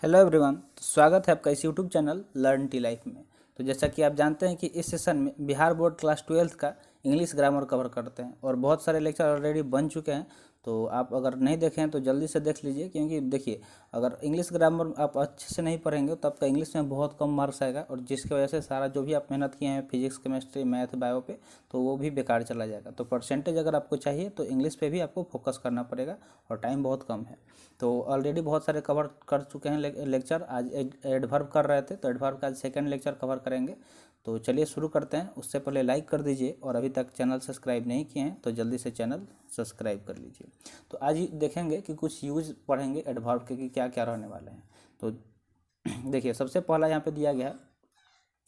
Hello everyone, तो स्वागत है आपका इस YouTube channel learn tea life में। तो जैसा कि आप जानते हैं कि इस सेशन में बिहार बोर्ड क्लास 12th का इंग्लिश ग्रामर कवर करते हैं और बहुत सारे लेक्चर ऑलरेडी बन चुके हैं। तो आप अगर नहीं देखे हैं तो जल्दी से देख लीजिए, क्योंकि देखिए अगर इंग्लिश ग्रामर आप अच्छे से नहीं पढ़ेंगे तो आपका इंग्लिश में बहुत कम मार्क्स आएगा और जिसकी वजह से सारा जो भी आप मेहनत किए हैं फिजिक्स, केमिस्ट्री, मैथ, बायो पे, तो वो भी बेकार चला जाएगा। तो परसेंटेज अगर आपको चाहिए तो इंग्लिश पे भी आपको फोकस करना पड़ेगा और टाइम बहुत कम है। तो ऑलरेडी बहुत सारे कवर कर चुके हैं लेक्चर। आज एडवर्ब कर रहे थे तो एडवर्ब का आज सेकंड लेक्चर कवर करेंगे। तो चलिए शुरू करते हैं। उससे पहले लाइक कर दीजिए और अभी तक चैनल सब्सक्राइब नहीं किए हैं तो जल्दी से चैनल सब्सक्राइब कर लीजिए। तो आज देखेंगे कि कुछ यूज पढ़ेंगे एडवर्ब के कि क्या क्या रहने वाले हैं। तो देखिए सबसे पहला यहाँ पे दिया गया है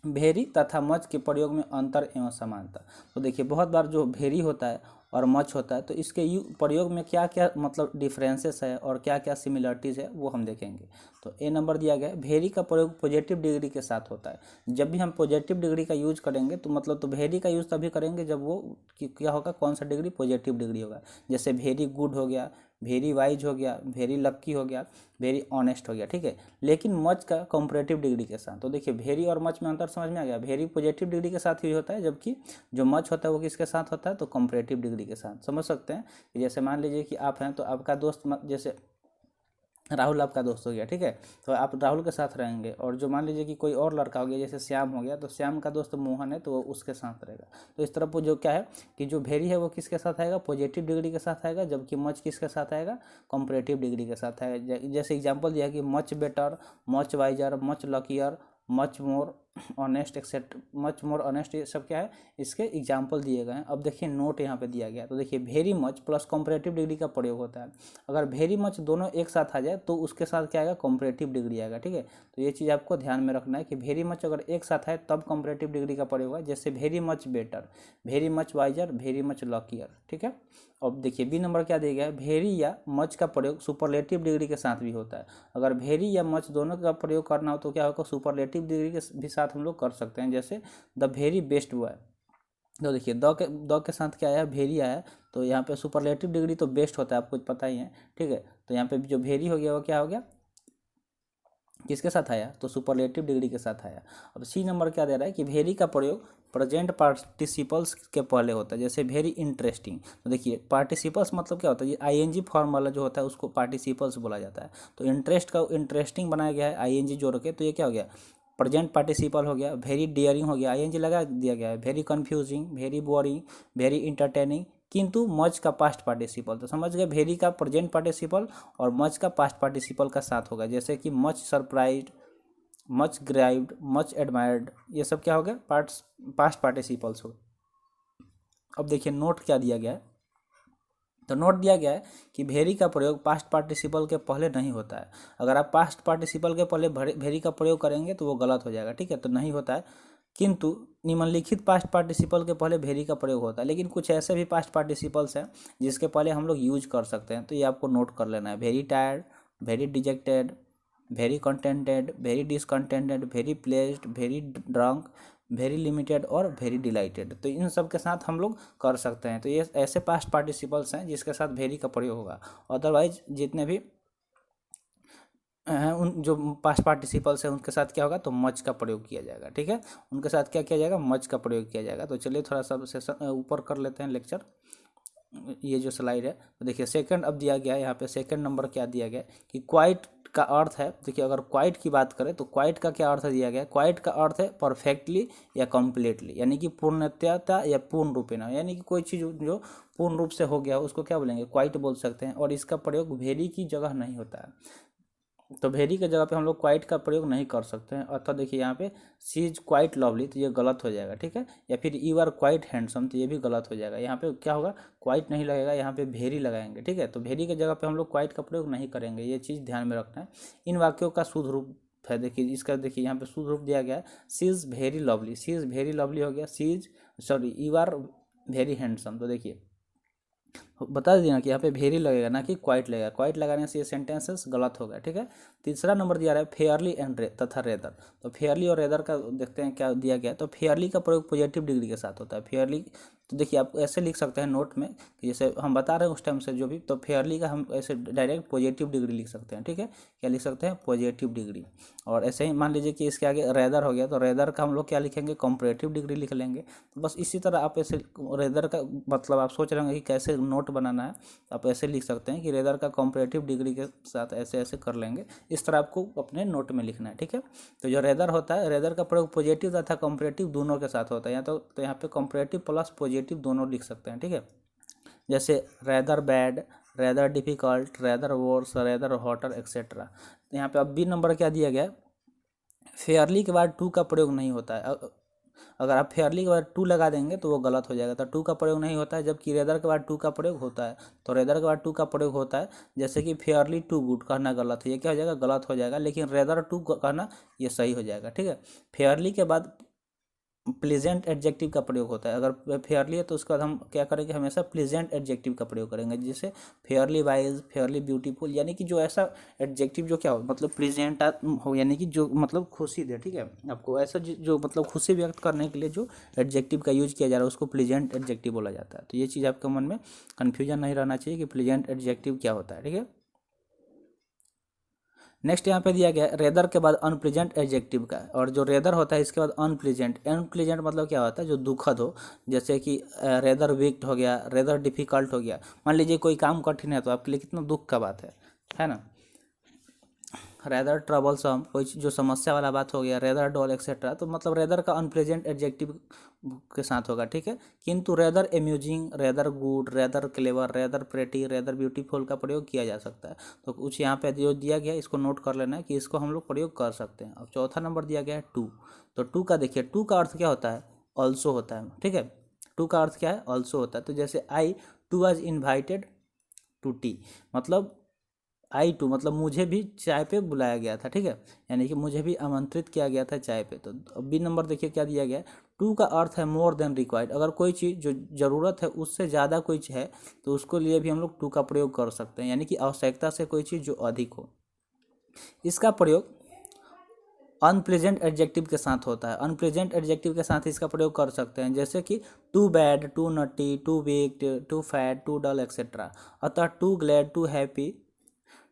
भेरी तथा मच के प्रयोग में अंतर एवं समानता। तो देखिए बहुत बार जो भेरी होता है और मच होता है तो इसके प्रयोग में क्या क्या मतलब डिफरेंसेस है और क्या क्या सिमिलरिटीज़ है वो हम देखेंगे। तो ए नंबर दिया गया है, भेरी का प्रयोग पॉजिटिव डिग्री के साथ होता है। जब भी हम पॉजिटिव डिग्री का यूज करेंगे तो मतलब तो भेरी का यूज तभी करेंगे जब वो क्या होगा, कौन सा डिग्री, पॉजिटिव डिग्री होगा। जैसे वेरी गुड हो गया, वेरी वाइज हो गया, वेरी लक्की हो गया, वेरी ऑनेस्ट हो गया, ठीक है। लेकिन मच का कंपैरेटिव डिग्री के साथ। तो देखिए वेरी और मच में अंतर समझ में आ गया। वेरी पॉजिटिव डिग्री के साथ यूज होता है, जबकि जो मच होता है वो किसके साथ होता है, तो कंपैरेटिव डिग्री के साथ। समझ सकते हैं कि जैसे मान लीजिए कि आप हैं तो आपका दोस्त जैसे राहुल आपका दोस्त हो गया, ठीक है। तो आप राहुल के साथ रहेंगे और जो मान लीजिए कि कोई और लड़का हो गया जैसे श्याम हो गया तो श्याम का दोस्त मोहन है तो वो उसके साथ रहेगा। तो इस तरफ वो जो क्या है कि जो भेरी है वो किसके साथ आएगा, पॉजिटिव डिग्री के साथ आएगा, जबकि मच किसके साथ आएगा, कंपैरेटिव डिग्री के साथ आएगा। जैसे एग्जाम्पल दिया कि much better, much wiser, much luckier, much more honest except, much more honest, ये सब क्या है, इसके एग्जाम्पल दिए गए हैं। अब देखिए नोट यहाँ पे दिया गया। तो देखिए very much plus comparative degree का प्रयोग होता है। अगर वेरी मच दोनों एक साथ आ जाए तो उसके साथ क्या आएगा, कंपैरेटिव डिग्री आएगा, ठीक है। तो ये चीज़ आपको ध्यान में रखना है कि वेरी मच अगर एक साथ आए तब कंपैरेटिव डिग्री का प्रयोग होगा। जैसे very much better, very much wiser, very much luckier, ठीक है। अब देखिए बी नंबर क्या दिया गया है, वेरी या मच का प्रयोग सुपरलेटिव डिग्री के साथ भी होता है। अगर वेरी या मच दोनों का प्रयोग करना हो तो क्या होगा, सुपरलेटिव डिग्री के भी साथ हम लोग कर सकते हैं। जैसे द वेरी बेस्ट बॉय। तो देखिए द के साथ क्या आया, वेरी आया। तो यहाँ पे सुपरलेटिव डिग्री तो बेस्ट होता है, आपको पता ही है, ठीक है। तो यहाँ पे जो वेरी हो गया वो क्या हो गया, किसके साथ आया, तो सुपरलेटिव डिग्री के साथ आया। अब सी नंबर क्या दे रहा है कि वेरी का प्रयोग प्रेजेंट पार्टिसिपल्स के पहले होता है। जैसे वेरी इंटरेस्टिंग। तो देखिए पार्टिसिपल्स मतलब क्या होता है, ये आईएनजी फॉर्म वाला जो होता है उसको पार्टिसिपल्स बोला जाता है। तो इंटरेस्ट का इंटरेस्टिंग बनाया गया है आईएनजी जोड़ के, तो ये क्या हो गया, प्रेजेंट पार्टिसिपल हो गया। वेरी डियरिंग हो गया, आईएनजी लगा दिया गया है। Very confusing, very boring, very entertaining. किंतु मच का पास्ट पार्टिसिपल, तो समझ गए, वेरी का प्रेजेंट पार्टिसिपल और मच का पास्ट पार्टिसिपल का साथ होगा। जैसे कि much surprised, much grieved, much admired, ये सब क्या हो गया, पास्ट पार्टिसिपल्स हो। अब देखिए नोट क्या दिया गया है। तो नोट दिया गया है कि वेरी का प्रयोग पास्ट पार्टिसिपल के पहले नहीं होता है। अगर आप पास्ट पार्टिसिपल के पहले वेरी का प्रयोग करेंगे तो वो गलत हो जाएगा, ठीक है। तो नहीं होता है। किंतु निम्नलिखित पास्ट पार्टिसिपल के पहले वेरी का प्रयोग होता है। लेकिन कुछ ऐसे भी पास्ट पार्टिसिपल्स हैं जिसके पहले हम लोग यूज कर सकते हैं, तो ये आपको नोट कर लेना है। Very tired, very dejected, very contented, very discontented, very pledged, very drunk, very limited और वेरी डिलाइटेड। तो इन सब के साथ हम लोग कर सकते हैं। तो ये ऐसे पास्ट पार्टिसिपल्स हैं जिसके साथ वेरी का प्रयोग होगा। अदरवाइज जितने भी हैं उन जो पास्ट पार्टिसिपल्स हैं उनके साथ क्या होगा, तो मच का प्रयोग किया जाएगा, ठीक है। उनके साथ क्या किया जाएगा, मच का प्रयोग किया जाएगा। तो चलिए थोड़ा सा सेशन ऊपर कर लेते हैं लेक्चर, ये जो स्लाइड है। तो देखिए सेकंड अब दिया गया है यहाँ पे, सेकंड नंबर क्या दिया गया है कि क्वाइट का अर्थ है। देखिए अगर क्वाइट की बात करें तो क्वाइट का क्या अर्थ दिया गया है, क्वाइट का अर्थ है परफेक्टली या कम्प्लीटली, यानी कि पूर्णतया या पूर्ण रूपेण, यानी कि कोई चीज़ जो पूर्ण रूप से हो गया उसको क्या बोलेंगे, क्वाइट बोल सकते हैं। और इसका प्रयोग वेरी की जगह नहीं होता है। तो वेरी के जगह पे हम लोग क्वाइट का प्रयोग नहीं कर सकते हैं। अर्थात देखिए यहाँ पे सी इज क्वाइट लवली, तो ये गलत हो जाएगा, ठीक है। या फिर यू आर क्वाइट हैंडसम, तो ये भी गलत हो जाएगा। यहाँ पे क्या होगा, क्वाइट नहीं लगेगा, यहाँ पे वेरी लगाएंगे, ठीक है। तो वेरी के जगह पे हम लोग क्वाइट का प्रयोग नहीं करेंगे, ये चीज़ ध्यान में रखना है। इन वाक्यों का शुद्ध रूप है, देखिए इसका, देखिए यहाँ पे शुद्ध रूप दिया गया है, she is very lovely. She is very lovely हो गया, she is sorry you are very handsome. तो देखिए बता दिया ना कि यहाँ पे वेरी लगेगा ना कि क्वाइट लगेगा। क्वाइट लगाने से ये सेंटेंसेस गलत हो गया, ठीक है। तीसरा नंबर दिया रहा है फेयरली एंड तथा रेदर। तो फेयरली और रेदर का देखते हैं क्या दिया गया। तो फेयरली का प्रयोग पॉजिटिव डिग्री के साथ होता है। फेयरली तो देखिए आप ऐसे लिख सकते हैं नोट में कि जैसे हम बता रहे हैं उस टाइम से जो भी, तो फेयरली का हम ऐसे डायरेक्ट पॉजिटिव डिग्री लिख सकते हैं, ठीक है। क्या लिख सकते हैं? Positive degree. और ऐसे ही मान लीजिए कि इसके आगे रेदर हो गया, तो रेदर का हम लोग क्या लिखेंगे? कंपैरेटिव डिग्री लिख लेंगे। तो बस इसी तरह आप ऐसे रेदर का मतलब आप सोच रहे होंगे कि कैसे नोट बनाना है, आप ऐसे लिख सकते हैं कि रेदर का कंपैरेटिव डिग्री के साथ ऐसे ऐसे कर लेंगे। इस तरह आपको अपने नोट में लिखना है, ठीक है। तो जो रेदर होता है, रेदर का प्रयोग पॉजिटिव तथा कंपैरेटिव दोनों के साथ होता है। तो यहाँ पे कंपैरेटिव प्लस पॉजिटिव दोनों लिख सकते हैं, ठीक है। जैसे rather bad, rather difficult, rather worse, rather hotter etcetera. तो यहाँ पे अब बी नंबर क्या दिया गया? फेयरली के बाद टू का प्रयोग नहीं होता है। अगर आप फेयरली के बाद टू लगा देंगे तो वो गलत हो जाएगा। तो टू का प्रयोग नहीं होता है, जबकि रेदर के बाद टू का प्रयोग होता है। तो रेदर के बाद टू का प्रयोग होता है। जैसे कि फेयरली टू गुड कहना गलत है, ये क्या हो जाएगा? गलत हो जाएगा। लेकिन रेदर टू कहना ये सही हो जाएगा, ठीक है। फेयरली के बाद प्लीजेंट एडजेक्टिव का प्रयोग होता है। अगर फेयरली है तो उसके बाद हम क्या करेंगे? हमेशा प्लीजेंट एडजेक्टिव का प्रयोग करेंगे, जैसे फेयरली वाइज, फेयरली ब्यूटीफुल, यानी कि जो ऐसा एडजेक्टिव जो क्या हो मतलब प्लीजेंट हो, यानी कि जो मतलब खुशी दे, ठीक है। आपको ऐसा जो मतलब खुशी व्यक्त करने के लिए जो एडजेक्टिव का यूज किया जा रहा है उसको प्लीजेंट एडजेक्टिव बोला जाता है। तो ये चीज़ आपके मन में कन्फ्यूजन नहीं रहना चाहिए कि प्लीजेंट एडजेक्टिव क्या होता है, ठीक है। नेक्स्ट यहाँ पे दिया गया है रेदर के बाद अनप्लीजेंट एडजेक्टिव का। और जो रेदर होता है इसके बाद अनप्लीजेंट। अनप्लीजेंट मतलब क्या होता है? जो दुखद हो, जैसे कि रेदर वीक हो गया, रेदर डिफिकल्ट हो गया। मान लीजिए कोई काम कठिन है तो आपके लिए कितना दुख का बात है ना। रेदर ट्रबलसम, कोई जो समस्या वाला बात हो गया, रेदर डॉल एक्सेट्रा। तो मतलब रेदर का अनप्लेजेंट एडजेक्टिव के साथ होगा, ठीक है। किंतु rather amusing, rather good, rather clever, rather pretty, rather beautiful का प्रयोग किया जा सकता है। तो कुछ यहाँ पे जो दिया गया है इसको नोट कर लेना है कि इसको हम लोग प्रयोग कर सकते हैं। अब चौथा नंबर दिया गया है टू। तो टू का देखिए, टू का अर्थ क्या होता है? ऑल्सो होता है, ठीक है। टू का अर्थ क्या है? ऑल्सो होता है। तो जैसे I too was invited to tea, मतलब आई टू मतलब मुझे भी चाय पे बुलाया गया था, ठीक है। यानी कि मुझे भी आमंत्रित किया गया था चाय पे। तो बी नंबर देखिए क्या दिया गया है? टू का अर्थ है मोर देन रिक्वायर्ड। अगर कोई चीज़ जो ज़रूरत है उससे ज़्यादा कोई चीज़ है तो उसको लिए भी हम लोग टू का प्रयोग कर सकते हैं, यानी कि आवश्यकता से कोई चीज़ जो अधिक हो। इसका प्रयोग अनप्लेजेंट एडजेक्टिव के साथ होता है। अनप्लेजेंट एडजेक्टिव के साथ इसका प्रयोग कर सकते हैं, जैसे कि too bad, too naughty, too weak, too fat, too dull et cetera. अतः too glad, too happy,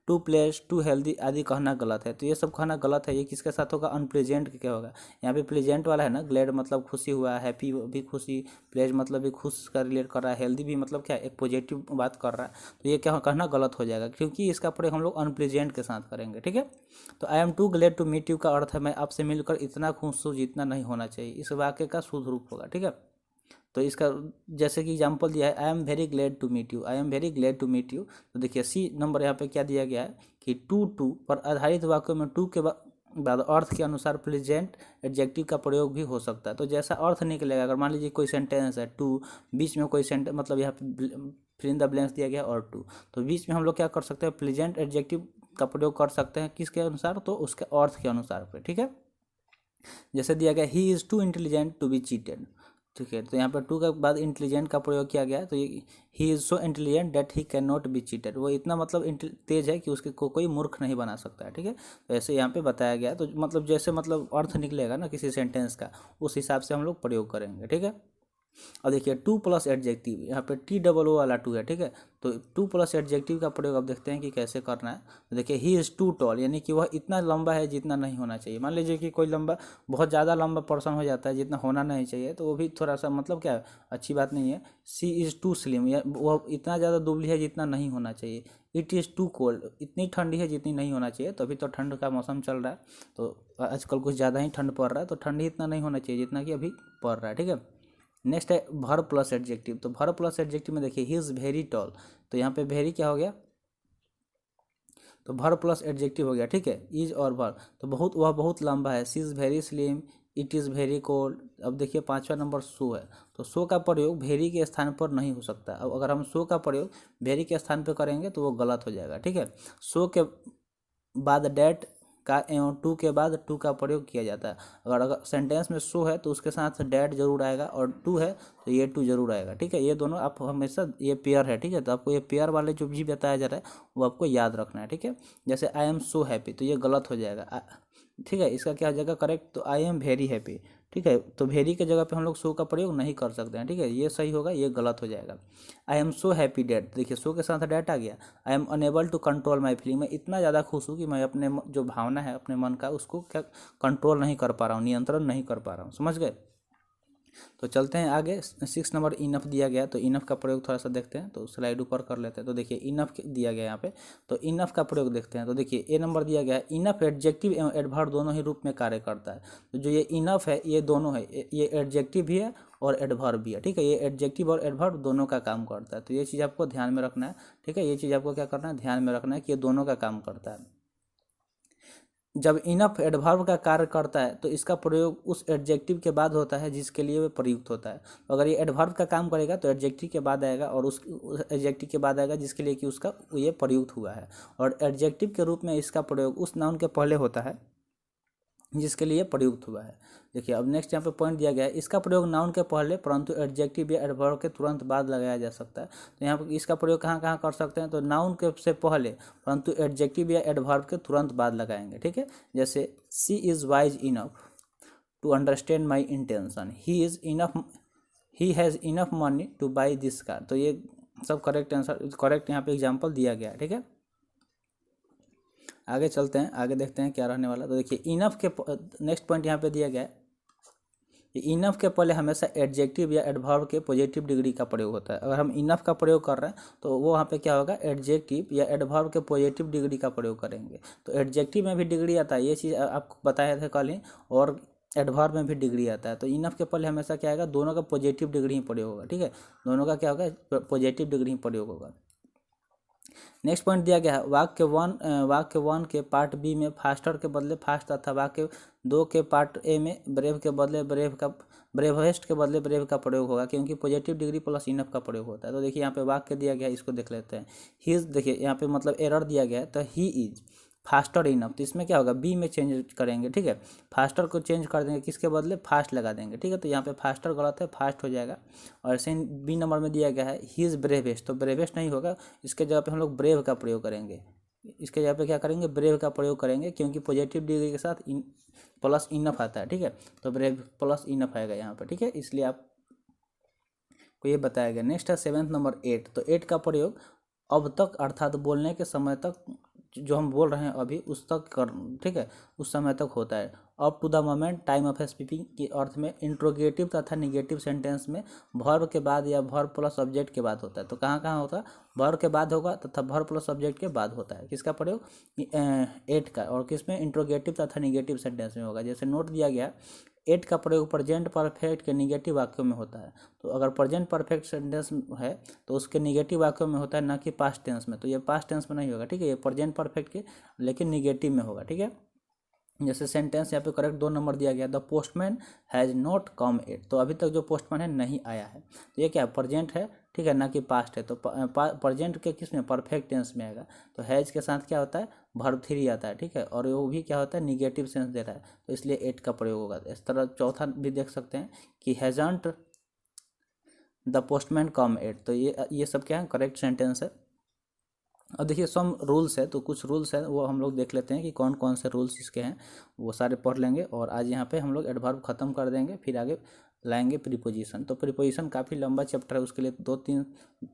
too pleased, too healthy आदि कहना गलत है। तो ये सब कहना गलत है। ये किसके साथ होगा? अनप्लेजेंट के क्या होगा? यहाँ पे प्लेजेंट वाला है ना, ग्लैड मतलब खुशी हुआ, हैप्पी भी खुशी, प्लेज मतलब भी खुश का रिलेट कर रहा है, हेल्दी भी मतलब क्या एक पॉजिटिव बात कर रहा है। तो ये क्या कहना गलत हो जाएगा, क्योंकि इसका प्रयोग हम लोग अनप्लेजेंट के साथ करेंगे, ठीक है। तो I am too glad to meet you का अर्थ है मैं आपसे मिलकर इतना खुश हूँ जितना नहीं होना चाहिए। इस वाक्य का शुद्ध रूप होगा, ठीक है। तो इसका जैसे कि एग्जांपल दिया है, I am very glad to meet you, I am very glad to meet you. तो देखिए सी नंबर यहाँ पे क्या दिया गया है कि टू टू पर आधारित वाक्यों में टू के बाद अर्थ के अनुसार प्लेजेंट एडजेक्टिव का प्रयोग भी हो सकता है। तो जैसा अर्थ निकलेगा, अगर मान लीजिए कोई सेंटेंस है टू, बीच में कोई सेंटेंस मतलब यहाँ पे फिल इन द ब्लैंक्स दिया गया और टू, तो बीच में हम लोग क्या कर सकते हैं? प्लेजेंट एडजेक्टिव का प्रयोग कर सकते हैं, किसके अनुसार? तो उसके अर्थ के अनुसार पे, ठीक है। जैसे दिया गया he is too intelligent to be cheated, ठीक है। तो यहाँ पर टू के बाद इंटेलिजेंट का प्रयोग किया गया है। तो ये he is so intelligent that he can not be cheated, वो इतना मतलब तेज है कि उसके कोई मूर्ख नहीं बना सकता है, ठीक है। तो ऐसे यहाँ पे बताया गया। तो मतलब जैसे मतलब अर्थ निकलेगा ना किसी सेंटेंस का, उस हिसाब से हम लोग प्रयोग करेंगे, ठीक है। और देखिए टू प्लस एडजेक्टिव, यहाँ पे टी डबल ओ वाला टू है, ठीक है। तो टू प्लस एडजेक्टिव का प्रयोग अब देखते हैं कि कैसे करना है। तो देखिए ही इज़ टू टॉल, यानी कि वह इतना लंबा है जितना नहीं होना चाहिए। मान लीजिए कि कोई लंबा बहुत ज़्यादा लंबा पर्सन हो जाता है जितना होना नहीं चाहिए, तो वो भी थोड़ा सा मतलब क्या है, अच्छी बात नहीं है। सी इज़ टू स्लिम, या वह इतना ज़्यादा दुबली है जितना नहीं होना चाहिए। इट इज़ टू कोल्ड, इतनी ठंडी है जितनी नहीं होना चाहिए। तो अभी तो ठंड का मौसम चल रहा है, तो आजकल कुछ ज़्यादा ही ठंड पड़ रहा है, तो ठंडी इतना नहीं होना चाहिए जितना कि अभी पड़ रहा है, ठीक है। नेक्स्ट है भर प्लस एडजेक्टिव। तो भर प्लस एडजेक्टिव में देखिए ही इज़ वेरी टॉल, तो यहाँ पे वेरी क्या हो गया? तो भर प्लस एडजेक्टिव हो गया, ठीक है। इज और भर, तो बहुत, वह बहुत लंबा है। She is very slim, it is very cold. अब देखिए पांचवा नंबर सो है। तो सो का प्रयोग वेरी के स्थान पर नहीं हो सकता। अब अगर हम सो का प्रयोग वेरी के स्थान पर करेंगे तो वो गलत हो जाएगा, ठीक है। सो के बाद डैट का टू के बाद टू का प्रयोग किया जाता है। अगर सेंटेंस में सो है तो उसके साथ डैट जरूर आएगा, और टू है तो ये टू जरूर आएगा, ठीक है। ये दोनों आप हमेशा, ये पेयर है, ठीक है। तो आपको ये पेयर वाले जो भी बताया जा रहा है वो आपको याद रखना है, ठीक है। जैसे आई एम सो हैप्पी, तो ये गलत हो जाएगा, ठीक है। इसका क्या हो जाएगा करेक्ट, तो आई एम वेरी हैप्पी, ठीक है। तो वेरी के जगह पे हम लोग सो का प्रयोग नहीं कर सकते हैं, ठीक है। ये सही होगा, ये गलत हो जाएगा। I am so happy that, देखिए सो के साथ डैट आ गया। I am unable to control my feeling, मैं इतना ज़्यादा खुश हूँ कि मैं अपने जो भावना है अपने मन का, उसको क्या कंट्रोल नहीं कर पा रहा हूँ, नियंत्रण नहीं कर पा रहा हूँ, समझ गए। तो चलते हैं आगे। 6 नंबर इनफ दिया गया, तो इनफ का प्रयोग थोड़ा सा देखते हैं। तो स्लाइड ऊपर कर लेते हैं। तो देखिए इनफ दिया गया यहाँ पे, तो इनफ का प्रयोग देखते हैं। तो देखिए ए नंबर दिया गया है, इनफ एडजेक्टिव एवं एडवर्ब दोनों ही रूप में कार्य करता है। तो जो ये इनफ है ये दोनों है, ये एडजेक्टिव भी है और एडवर्ब भी है, ठीक है। ये एडजेक्टिव और एडवर्ब दोनों का काम करता है। तो ये चीज़ आपको ध्यान में रखना है, ठीक है। ये चीज़ आपको क्या करना है, ध्यान में रखना है कि ये दोनों का काम करता है। जब इनफ एडवर्ब का कार्य करता है तो इसका प्रयोग उस एडजेक्टिव के बाद होता है जिसके लिए वह प्रयुक्त होता है। तो अगर ये एडवर्ब का काम करेगा तो एडजेक्टिव के बाद आएगा, और उस एडजेक्टिव के बाद आएगा जिसके लिए कि उसका ये प्रयुक्त हुआ है। और एडजेक्टिव के रूप में इसका प्रयोग उस नाउन के पहले होता है जिसके लिए प्रयुक्त हुआ है। देखिए अब नेक्स्ट यहाँ पे पॉइंट दिया गया है, इसका प्रयोग नाउन के पहले परंतु एडजेक्टिव या एडवर्ब के तुरंत बाद लगाया जा सकता है। तो यहाँ पर इसका प्रयोग कहाँ कहाँ कर सकते हैं, तो नाउन के से पहले परंतु एडजेक्टिव या एडवर्ब के तुरंत बाद लगाएंगे, ठीक है। जैसे she is wise enough to understand my intention, he has enough money to buy this car. तो ये सब करेक्ट आंसर, करेक्ट यहाँ पे एग्जाम्पल दिया गया है, ठीक है। आगे चलते हैं, आगे देखते हैं क्या रहने वाला। तो देखिए इनफ के नेक्स्ट पॉइंट यहाँ पे दिया गया है, इनफ के पहले हमेशा एडजेक्टिव या एडवर्ब के पॉजिटिव डिग्री का प्रयोग होता है। अगर हम इनफ का प्रयोग कर रहे हैं तो वो वहाँ पे क्या होगा, एडजेक्टिव या एडवर्ब के पॉजिटिव डिग्री का प्रयोग करेंगे। तो एडजेक्टिव में भी डिग्री आता है, ये चीज़ आपको बताया था कल ही, और एडवर्ब में भी डिग्री आता है। तो इनफ के पहले हमेशा क्या आएगा, दोनों का पॉजिटिव डिग्री ही प्रयोग होगा, ठीक है। दोनों का क्या होगा, पॉजिटिव डिग्री ही प्रयोग होगा। नेक्स्ट पॉइंट दिया गया है, वाक्य वन के पार्ट बी में फास्टर के बदले फास्ट तथा वाक्य 2 के पार्ट ए में ब्रेव के बदले ब्रेवेस्ट के बदले ब्रेव का प्रयोग होगा, क्योंकि पॉजिटिव डिग्री प्लस इनफ का प्रयोग होता है। तो देखिए यहाँ पे वाक्य दिया गया है, इसको देख लेते हैं। ही इज, देखिए यहाँ पे मतलब एरर दिया गया है, तो ही इज फास्टर इनफ, तो इसमें क्या होगा, बी में चेंज करेंगे, ठीक है। फास्टर को चेंज कर देंगे, किसके बदले, फास्ट लगा देंगे, ठीक है। तो यहाँ पे फास्टर गलत है, फास्ट हो जाएगा। और सेम बी नंबर में दिया गया है ही इज़ ब्रेवेस्ट, तो ब्रेवेस्ट नहीं होगा, इसके जगह पे हम लोग ब्रेव का प्रयोग करेंगे। इसके जगह पे क्या करेंगे, ब्रेव का प्रयोग करेंगे, क्योंकि पॉजिटिव डिग्री के साथ प्लस इनफ आता है, ठीक है। तो ब्रेव प्लस इनफ आएगा यहाँ पर, ठीक है। इसलिए आप को ये बताया गया। नेक्स्ट है 7th नंबर 8। तो 8 का प्रयोग अब तक अर्थात बोलने के समय तक, जो हम बोल रहे हैं अभी उस तक कर, ठीक है, उस समय तक होता है। Up to the moment time of speaking के अर्थ में इंट्रोगेटिव तथा निगेटिव सेंटेंस में वर्ब के बाद या वर्ब प्लस सब्जेक्ट के बाद होता है। तो कहाँ कहाँ होता है, वर्ब के बाद होगा तथा वर्ब प्लस सब्जेक्ट के बाद होता है। किसका प्रयोग, 8 का, और किसमें, इंट्रोगेटिव तथा निगेटिव सेंटेंस में होगा। जैसे नोट दिया गया, 8 का प्रयोग प्रेजेंट परफेक्ट के निगेटिव वाक्यों में होता है। तो अगर प्रेजेंट परफेक्ट सेंटेंस है तो उसके निगेटिव वाक्यों में होता है, ना कि पास्ट टेंस में। तो ये पास्ट टेंस में नहीं होगा, ठीक है। ये प्रेजेंट परफेक्ट के लेकिन निगेटिव में होगा, ठीक है। जैसे सेंटेंस यहाँ पे करेक्ट 2 नंबर दिया गया, the postman has not come at, तो अभी तक जो पोस्टमैन है नहीं आया है। तो ये क्या है, प्रेजेंट है, ठीक है, ना कि पास्ट है। तो प्रेजेंट के किस में, परफेक्ट टेंस में आएगा। तो हैज़ के साथ क्या होता है, वर्ब 3 आता है, ठीक है। और वो भी क्या होता है, निगेटिव सेंस दे रहा है, तो इसलिए 8 का प्रयोग होगा। इस तरह चौथा भी देख सकते हैं कि hasn't the postman come at, तो ये सब क्या है, करेक्ट सेंटेंस है। अब देखिए सम रूल्स है, तो कुछ रूल्स है वो हम लोग देख लेते हैं कि कौन कौन से रूल्स इसके हैं, वो सारे पढ़ लेंगे। और आज यहाँ पे हम लोग एडवर्ब ख़त्म कर देंगे, फिर आगे लाएंगे प्रीपोजिशन। तो प्रीपोजिशन काफ़ी लंबा चैप्टर है, उसके लिए 2-3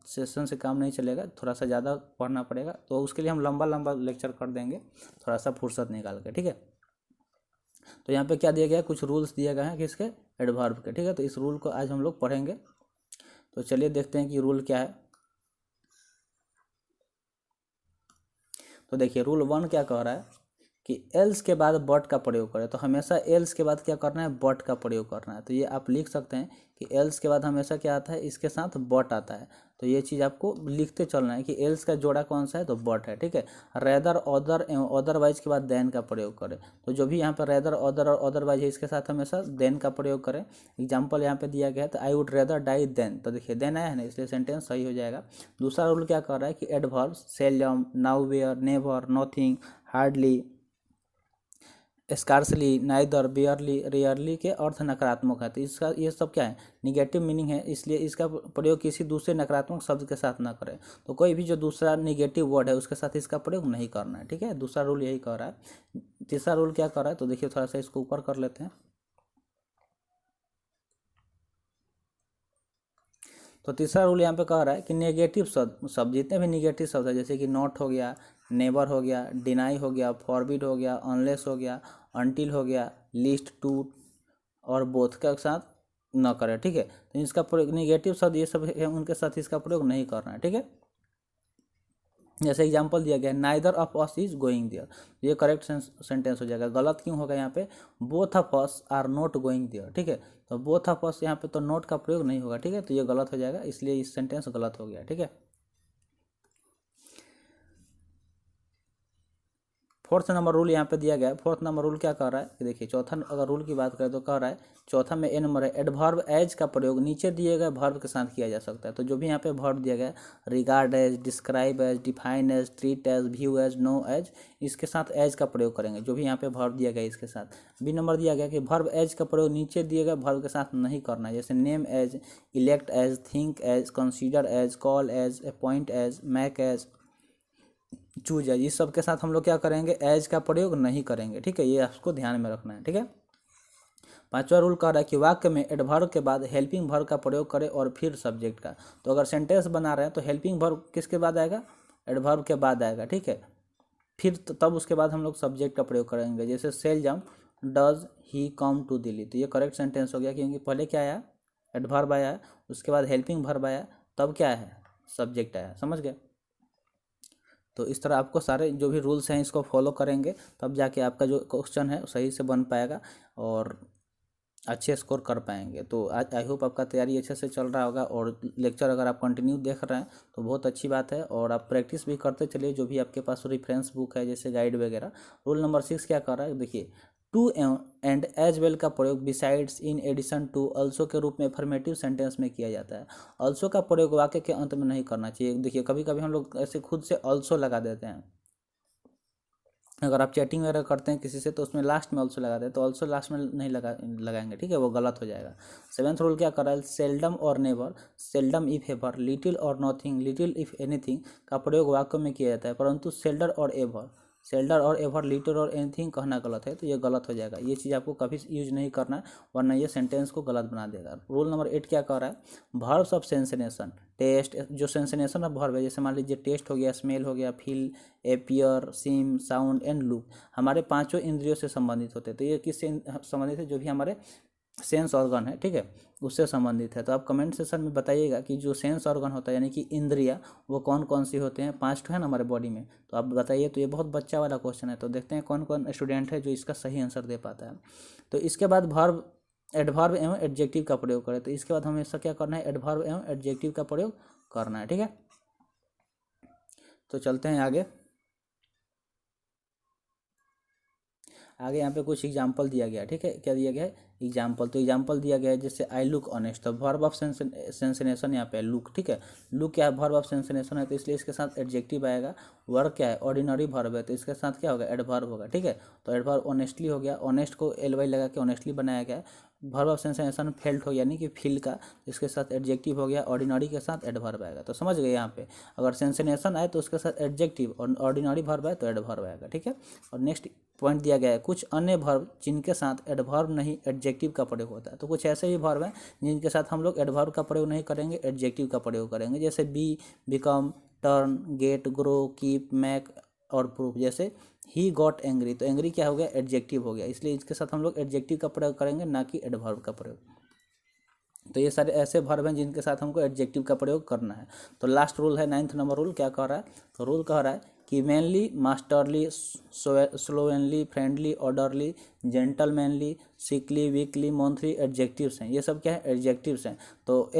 सेशन से काम नहीं चलेगा, थोड़ा सा ज़्यादा पढ़ना पड़ेगा। तो उसके लिए हम लंबा लंबा लेक्चर कर देंगे, थोड़ा सा फुर्सत निकाल के, ठीक है। तो यहाँ पे क्या दिया गया है, कुछ रूल्स दिए गए हैं किसके, एडवर्ब के, ठीक है। तो इस रूल को आज हम लोग पढ़ेंगे। तो चलिए देखते हैं कि रूल क्या है। तो देखिए रूल 1 क्या कह रहा है कि एल्स के बाद बट का प्रयोग करें। तो हमेशा एल्स के बाद क्या करना है, बट का प्रयोग करना है। तो ये आप लिख सकते हैं कि एल्स के बाद हमेशा क्या आता है, इसके साथ बट आता है। तो ये चीज़ आपको लिखते चलना है कि एल्स का जोड़ा कौन सा है, तो बट है, ठीक है। रेदर, ऑदर एवं अदरवाइज के बाद देन का प्रयोग करें। तो जो भी यहाँ पर रेदर, ऑदर और अदरवाइज है, इसके साथ हमेशा देन का प्रयोग करें। एग्जाम्पल यहाँ पे दिया गया है, तो I would rather die then, तो देखिए देन आया है ना, इसलिए सेंटेंस सही हो जाएगा। दूसरा रूल क्या कर रहा है कि adverb seldom, nowhere, never, nothing, hardly, scarcely, neither, barely, rarely के अर्थ नकारात्मक है। तो इसका ये सब क्या है, निगेटिव मीनिंग है, इसलिए इसका प्रयोग किसी दूसरे नकारात्मक शब्द के साथ ना करें। तो कोई भी जो दूसरा निगेटिव वर्ड है उसके साथ इसका प्रयोग नहीं करना है, ठीक है। दूसरा रूल यही कह रहा है। तीसरा रूल क्या कर रहा है, तो देखिए थोड़ा सा इसको ऊपर कर लेते हैं। तो तीसरा रूल यहाँ पे कह रहा है कि नेगेटिव शब्द जितने भी नेगेटिव शब्द है, जैसे कि नॉट हो गया, नेवर हो गया, डिनाई हो गया, फॉरबिड हो गया, अनलेस हो गया, अनटिल हो गया, लीस्ट, टू और बोथ के साथ न करें, ठीक है। तो इसका प्रयोग निगेटिव शब्द ये सब है उनके साथ इसका प्रयोग नहीं करना है, ठीक है। जैसे एग्जांपल दिया गया है, neither of us is going there, ये करेक्ट सेंटेंस हो जाएगा। गलत क्यों होगा यहाँ पे, both of us are not going there, ठीक है। तो बोथ ऑफ अस यहाँ पे तो नॉट का प्रयोग नहीं होगा, ठीक है। तो ये गलत हो जाएगा, इसलिए इस सेंटेंस गलत हो गया, ठीक है। फोर्थ नंबर रूल यहाँ पे दिया गया है। फोर्थ नंबर रूल क्या कह रहा है कि देखिए, चौथा अगर रूल की बात करें तो कह रहा है, चौथा में ए नंबर है, एडवर्ब एज का प्रयोग नीचे दिए गए वर्ब के साथ किया जा सकता है। तो जो भी यहाँ पे वर्ब दिया गया है, regard as, describe as, define as, treat as, view as, know as, इसके साथ एज का प्रयोग करेंगे। जो भी यहाँ पे वर्ब दिया गया इसके साथ। बी नंबर दिया गया कि वर्ब एज का प्रयोग नीचे दिए गए वर्ब के साथ नहीं करना है, जैसे name as, elect as, think as, consider as, call as, appoint as, make as, choose as, इस सब के साथ हम लोग क्या करेंगे, एज का प्रयोग नहीं करेंगे, ठीक है। ये आपको ध्यान में रखना है, ठीक है। पांचवा रूल कह रहा है कि वाक्य में एडवर्ब के बाद हेल्पिंग वर्ब का प्रयोग करें और फिर सब्जेक्ट का। तो अगर सेंटेंस बना रहे हैं तो हेल्पिंग वर्ब किसके बाद आएगा, एडवर्ब के बाद आएगा, ठीक है। फिर तब उसके बाद हम लोग सब्जेक्ट का प्रयोग करेंगे, जैसे seldom does he come to Delhi. तो ये करेक्ट सेंटेंस हो गया, क्योंकि पहले क्या आया, एडवर्ब आया, उसके बाद हेल्पिंग वर्ब आया, तब क्या है, सब्जेक्ट आया, समझ गए। तो इस तरह आपको सारे जो भी रूल्स हैं इसको फॉलो करेंगे, तब जाके आपका जो क्वेश्चन है सही से बन पाएगा और अच्छे स्कोर कर पाएंगे। तो आज आई होप आपका तैयारी अच्छे से चल रहा होगा, और लेक्चर अगर आप कंटिन्यू देख रहे हैं तो बहुत अच्छी बात है, और आप प्रैक्टिस भी करते चलिए, जो भी आपके पास रेफरेंस बुक है जैसे गाइड वगैरह। रूल नंबर 6 क्या कर रहा है, देखिए, टू एंड एज वेल का प्रयोग besides, in addition to, also के रूप में अफर्मेटिव सेंटेंस में किया जाता है। अल्सो का प्रयोग वाक्य के अंत में नहीं करना चाहिए। देखिए कभी कभी हम लोग ऐसे खुद से अल्सो लगा देते हैं, अगर आप चैटिंग वगैरह करते हैं किसी से तो उसमें लास्ट में ऑल्सो लगाते हैं, तो ऑल्सो लास्ट में नहीं लगाएंगे, ठीक है, वो गलत हो जाएगा। सेवेंथ रूल क्या कर रहा है, सेल्डम और never, seldom if ever, little और नथिंग, लिटिल इफ एनीथिंग का प्रयोग वाक्य में किया जाता है, परंतु सेल्डर और एवर, सेल्डर और एवर, लिटिल और एनीथिंग कहना गलत है, तो ये गलत हो जाएगा। ये चीज़ आपको कभी यूज नहीं करना है, वरना ये सेंटेंस को गलत बना देगा। रूल नंबर 8 क्या कह रहा है, वर्ब्स ऑफ सेंसेनेशन, टेस्ट, जो सेंसेनेशन ऑफ वर्ब है, जैसे मान लीजिए टेस्ट हो गया, स्मेल हो गया, feel, appear, seem, sound and look, हमारे पांचों इंद्रियों से संबंधित होते हैं। तो ये किससे संबंधित है, जो भी हमारे सेंस ऑर्गन है, ठीक है, उससे संबंधित है। तो आप कमेंट सेक्शन में बताइएगा कि जो सेंस ऑर्गन होता है यानी कि इंद्रिया, वो कौन कौन सी होते हैं, 5 तो है ना हमारे बॉडी में, तो आप बताइए। तो ये बहुत बच्चा वाला क्वेश्चन है, तो देखते हैं कौन कौन स्टूडेंट है जो इसका सही आंसर दे पाता है। तो इसके बाद वर्ब, एडवर्ब एवं एडजेक्टिव का प्रयोग करें। तो इसके बाद हमें ऐसा क्या करना है, एडवर्ब एवं एडजेक्टिव का प्रयोग करना है, ठीक है। तो चलते हैं आगे। आगे यहाँ पे कुछ एग्जाम्पल दिया गया, ठीक है, क्या दिया गया है, एग्जाम्पल। तो एग्जाम्पल दिया गया है, जैसे आई लुक ऑनेस्ट, तो वर्ब ऑफ सेंसेनेशन यहाँ पे लुक, ठीक है। लुक क्या है, वर्ब ऑफ सेंसेनेशन है, तो इसलिए इसके साथ एडजेक्टिव आएगा। वर्ब क्या है, ऑर्डिनरी वर्ब है, तो इसके साथ क्या होगा, एडवर्ब होगा, ठीक है। तो एडवर्ब ऑनेस्टली हो गया, ऑनेस्ट को एल लगा के ऑनेस्टली बनाया गया है। वर्ब ऑफ सेंसेनेशन फेल्ट हो यानी कि फील का, इसके साथ एडजेक्टिव हो गया, ऑर्डिनरी के साथ एडवर्ब आएगा। तो समझ गए, यहाँ पे अगर सेंसेनेशन आए तो उसके साथ एडजेक्टिव, और ऑर्डिनरी वर्ब आए तो एडवर्ब आएगा, ठीक है। और नेक्स्ट पॉइंट दिया गया है, कुछ अन्य वर्ब जिनके साथ एडवर्ब नहीं एडजेक्टिव का प्रयोग होता है। तो कुछ ऐसे ही वर्ब हैं जिनके साथ हम लोग एडवर्ब का प्रयोग नहीं करेंगे, एडजेक्टिव का प्रयोग करेंगे, जैसे be, become, turn, get, grow, keep, make और प्रूफ। जैसे ही गॉट एंग्री, तो एंग्री क्या हो गया, एडजेक्टिव हो गया, इसलिए इसके साथ हम लोग एडजेक्टिव का प्रयोग करेंगे, ना कि एडवर्ब का प्रयोग। तो ये सारे ऐसे वर्ब हैं जिनके साथ हमको एडजेक्टिव का प्रयोग करना है। तो लास्ट रूल है 9th नंबर रूल, क्या कह रहा है, तो रूल कह रहा है कि manly, masterly, slovenly, friendly, orderly, gentlemanly, sickly, weekly, monthly adjectives हैं। ये सब क्या है, एडजेक्टिव्स हैं। तो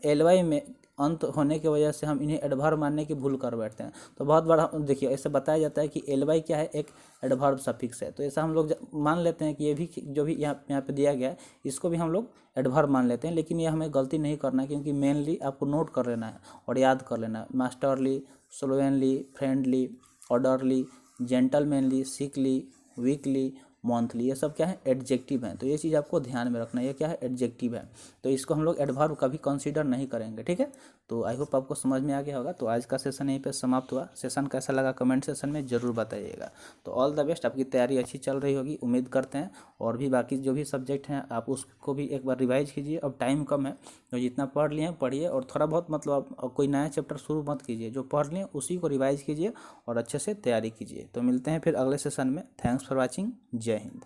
एलवाई में अंत होने की वजह से हम इन्हें एडवर्ब मानने की भूल कर बैठते हैं। तो बहुत बड़ा देखिए, ऐसे बताया जाता है कि एलवाई क्या है, एक एडवर्ब सफिक्स है। तो ऐसा हम लोग मान लेते हैं कि ये भी जो भी यहाँ पे दिया गया है इसको भी हम लोग एडवर्ब मान लेते हैं, लेकिन ये हमें गलती नहीं करना है, क्योंकि मेनली आपको नोट कर लेना है और याद कर लेना है। Masterly, slovenly, friendly, orderly, gentlemanly, sickly, weekly, monthly, ये सब क्या है एडजेक्टिव हैं। तो ये चीज़ आपको ध्यान में रखना है, ये क्या है एडजेक्टिव है, तो इसको हम लोग एडवर्ब कभी कंसीडर नहीं करेंगे, ठीक है। तो आई होप आपको समझ में आ गया होगा। तो आज का सेशन यहीं पे समाप्त हुआ। सेशन कैसा लगा कमेंट सेशन में ज़रूर बताइएगा। तो ऑल द बेस्ट, आपकी तैयारी अच्छी चल रही होगी उम्मीद करते हैं। और भी बाकी जो भी सब्जेक्ट हैं आप उसको भी एक बार रिवाइज कीजिए। अब टाइम कम है तो जितना पढ़ लिए हैं पढ़िए, और थोड़ा बहुत मतलब अब कोई नया चैप्टर शुरू मत कीजिए, जो पढ़ लिए उसी को रिवाइज कीजिए और अच्छे से तैयारी कीजिए। तो मिलते हैं फिर अगले सेशन में। Thanks for watching. जय हिंद।